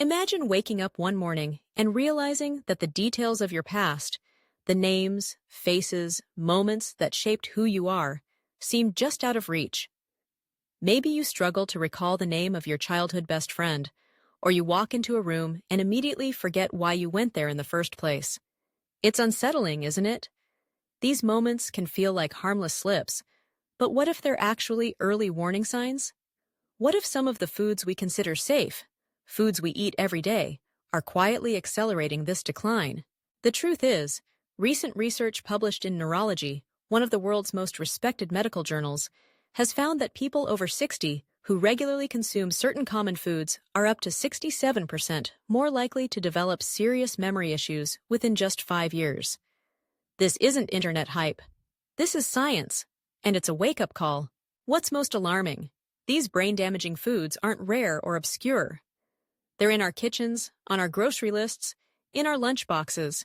Imagine waking up one morning and realizing that the details of your past, the names, faces, moments that shaped who you are, seem just out of reach. Maybe you struggle to recall the name of your childhood best friend, or you walk into a room and immediately forget why you went there in the first place. It's unsettling, isn't it? These moments can feel like harmless slips, but what if they're actually early warning signs? What if some of the foods we consider safe, foods we eat every day, are quietly accelerating this decline? The truth is, recent research published in Neurology, one of the world's most respected medical journals, has found that people over 60 who regularly consume certain common foods are up to 67% more likely to develop serious memory issues within just 5 years. This isn't internet hype. This is science, and it's a wake-up call. What's most alarming? These brain-damaging foods aren't rare or obscure. They're in our kitchens, on our grocery lists, in our lunchboxes.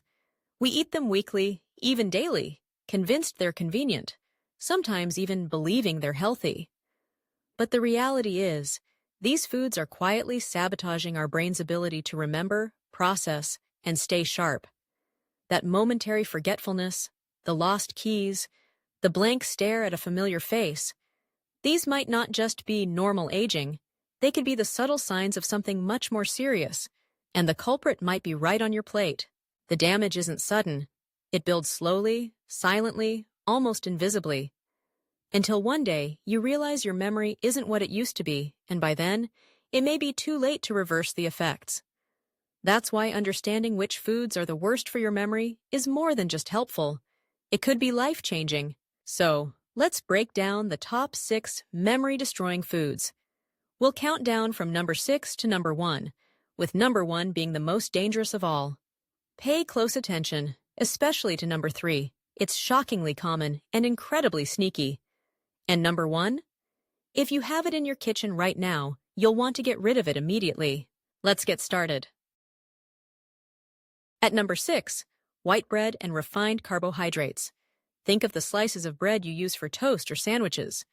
We eat them weekly, even daily, convinced they're convenient, sometimes even believing they're healthy. But the reality is, these foods are quietly sabotaging our brain's ability to remember, process, and stay sharp. That momentary forgetfulness, the lost keys, the blank stare at a familiar face, these might not just be normal aging, they could be the subtle signs of something much more serious, and the culprit might be right on your plate. The damage isn't sudden. It builds slowly, silently, almost invisibly, until one day you realize your memory isn't what it used to be, and by then, it may be too late to reverse the effects. That's why understanding which foods are the worst for your memory is more than just helpful. It could be life-changing. So, let's break down the top 6 memory-destroying foods. We'll count down from number 6 to number 1, with number 1 being the most dangerous of all. Pay close attention, especially to number 3. It's shockingly common and incredibly sneaky. And number 1? If you have it in your kitchen right now, you'll want to get rid of it immediately. Let's get started. At number 6, white bread and refined carbohydrates. Think of the slices of bread you use for toast or sandwiches,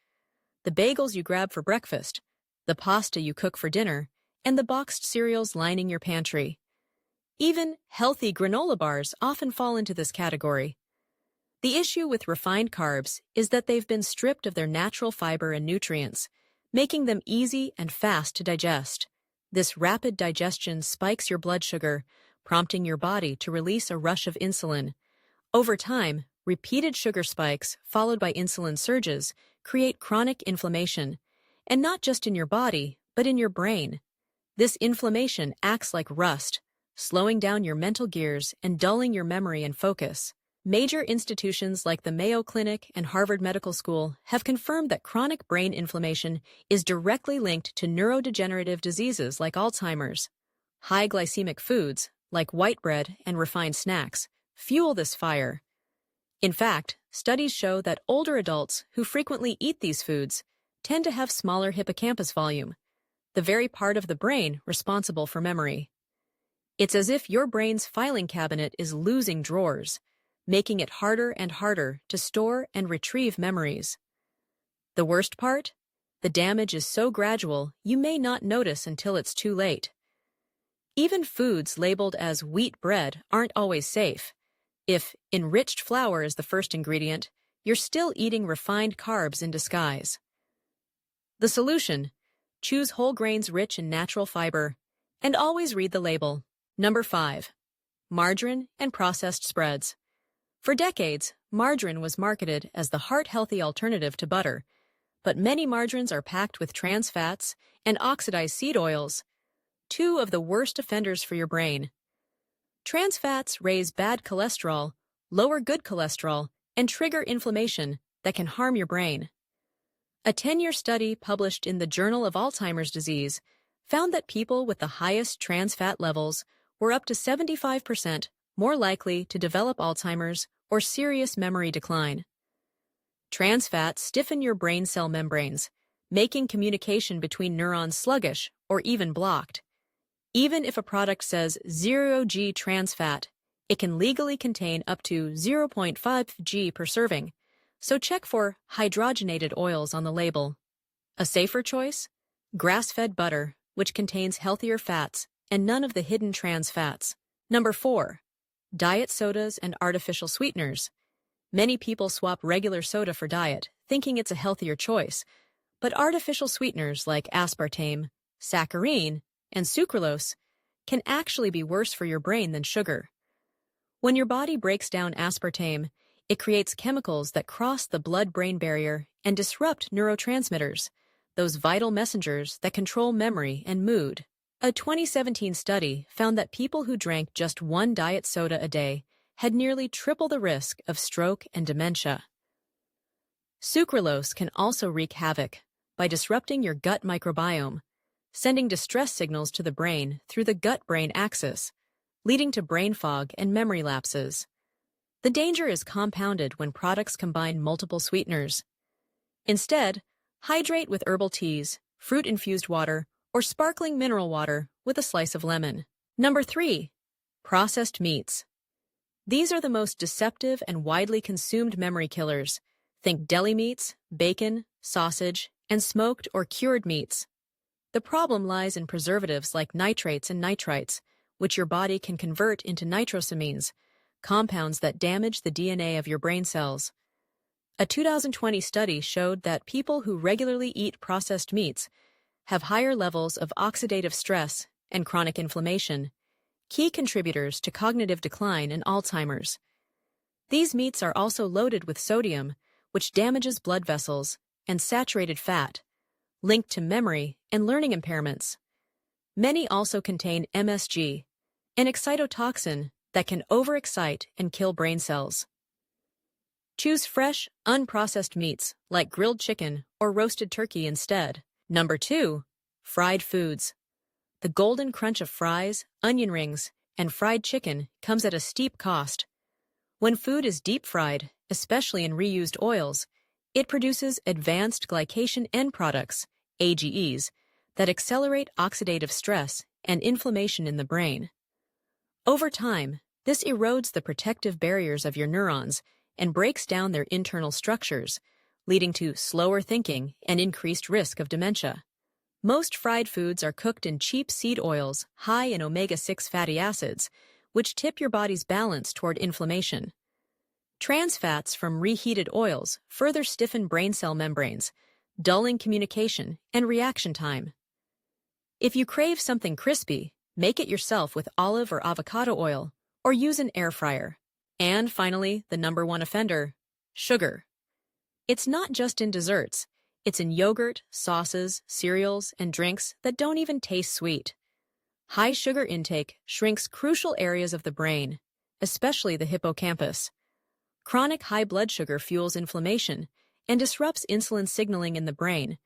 the bagels you grab for breakfast, the pasta you cook for dinner, and the boxed cereals lining your pantry. Even healthy granola bars often fall into this category. The issue with refined carbs is that they've been stripped of their natural fiber and nutrients, making them easy and fast to digest. This rapid digestion spikes your blood sugar, prompting your body to release a rush of insulin. Over time, repeated sugar spikes, followed by insulin surges, create chronic inflammation, and not just in your body, but in your brain. This inflammation acts like rust, slowing down your mental gears and dulling your memory and focus. Major institutions like the Mayo Clinic and Harvard Medical School have confirmed that chronic brain inflammation is directly linked to neurodegenerative diseases like Alzheimer's. High glycemic foods, like white bread and refined snacks, fuel this fire. In fact, studies show that older adults who frequently eat these foods tend to have smaller hippocampus volume, the very part of the brain responsible for memory. It's as if your brain's filing cabinet is losing drawers, making it harder and harder to store and retrieve memories. The worst part? The damage is so gradual you may not notice until it's too late. Even foods labeled as wheat bread aren't always safe. If enriched flour is the first ingredient, you're still eating refined carbs in disguise. The solution: choose whole grains rich in natural fiber, and always read the label. Number 5. Margarine and processed spreads. For decades, margarine was marketed as the heart-healthy alternative to butter, but many margarines are packed with trans fats and oxidized seed oils, 2 of the worst offenders for your brain. Trans fats raise bad cholesterol, lower good cholesterol, and trigger inflammation that can harm your brain. A 10-year study published in the Journal of Alzheimer's Disease found that people with the highest trans fat levels were up to 75% more likely to develop Alzheimer's or serious memory decline. Trans fats stiffen your brain cell membranes, making communication between neurons sluggish or even blocked. Even if a product says 0g trans fat, it can legally contain up to 0.5 g per serving, so check for hydrogenated oils on the label. A safer choice? Grass-fed butter, which contains healthier fats and none of the hidden trans fats. Number 4. Diet sodas and artificial sweeteners. Many people swap regular soda for diet, thinking it's a healthier choice, but artificial sweeteners like aspartame, saccharin, and sucralose can actually be worse for your brain than sugar. When your body breaks down aspartame, it creates chemicals that cross the blood-brain barrier and disrupt neurotransmitters, those vital messengers that control memory and mood. A 2017 study found that people who drank just one diet soda a day had nearly triple the risk of stroke and dementia. Sucralose can also wreak havoc by disrupting your gut microbiome, sending distress signals to the brain through the gut-brain axis, leading to brain fog and memory lapses. The danger is compounded when products combine multiple sweeteners. Instead, hydrate with herbal teas, fruit-infused water, or sparkling mineral water with a slice of lemon. Number 3. Processed meats. These are the most deceptive and widely consumed memory killers. Think deli meats, bacon, sausage, and smoked or cured meats. The problem lies in preservatives like nitrates and nitrites, which your body can convert into nitrosamines, compounds that damage the DNA of your brain cells. A 2020 study showed that people who regularly eat processed meats have higher levels of oxidative stress and chronic inflammation, key contributors to cognitive decline and Alzheimer's. These meats are also loaded with sodium, which damages blood vessels, and saturated fat, linked to memory and learning impairments. Many also contain MSG, an excitotoxin that can overexcite and kill brain cells. Choose fresh, unprocessed meats like grilled chicken or roasted turkey instead. Number 2. Fried foods. The golden crunch of fries, onion rings, and fried chicken comes at a steep cost. When food is deep-fried, especially in reused oils, it produces advanced glycation end products, AGEs, that accelerate oxidative stress and inflammation in the brain. Over time, this erodes the protective barriers of your neurons and breaks down their internal structures, leading to slower thinking and increased risk of dementia. Most fried foods are cooked in cheap seed oils high in omega-6 fatty acids, which tip your body's balance toward inflammation. Trans fats from reheated oils further stiffen brain cell membranes, dulling communication and reaction time. If you crave something crispy, make it yourself with olive or avocado oil, or use an air fryer. And finally, the number 1 offender, sugar. It's not just in desserts. It's in yogurt, sauces, cereals, and drinks that don't even taste sweet. High sugar intake shrinks crucial areas of the brain, especially the hippocampus. Chronic high blood sugar fuels inflammation and disrupts insulin signaling in the brain,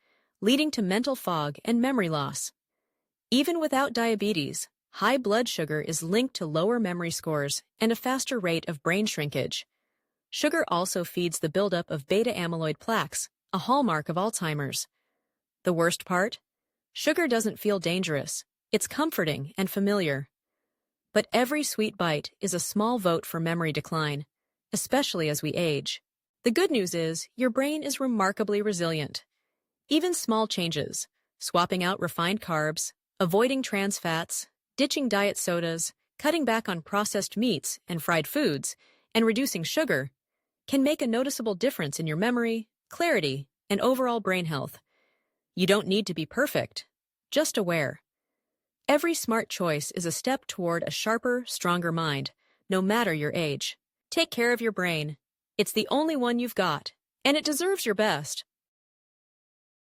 leading to mental fog and memory loss. Even without diabetes, high blood sugar is linked to lower memory scores and a faster rate of brain shrinkage. Sugar also feeds the buildup of beta-amyloid plaques, a hallmark of Alzheimer's. The worst part? Sugar doesn't feel dangerous. It's comforting and familiar. But every sweet bite is a small vote for memory decline, especially as we age. The good news is your brain is remarkably resilient. Even small changes, swapping out refined carbs, avoiding trans fats, ditching diet sodas, cutting back on processed meats and fried foods, and reducing sugar, can make a noticeable difference in your memory, clarity, and overall brain health. You don't need to be perfect, just aware. Every smart choice is a step toward a sharper, stronger mind, no matter your age. Take care of your brain. It's the only one you've got, and it deserves your best.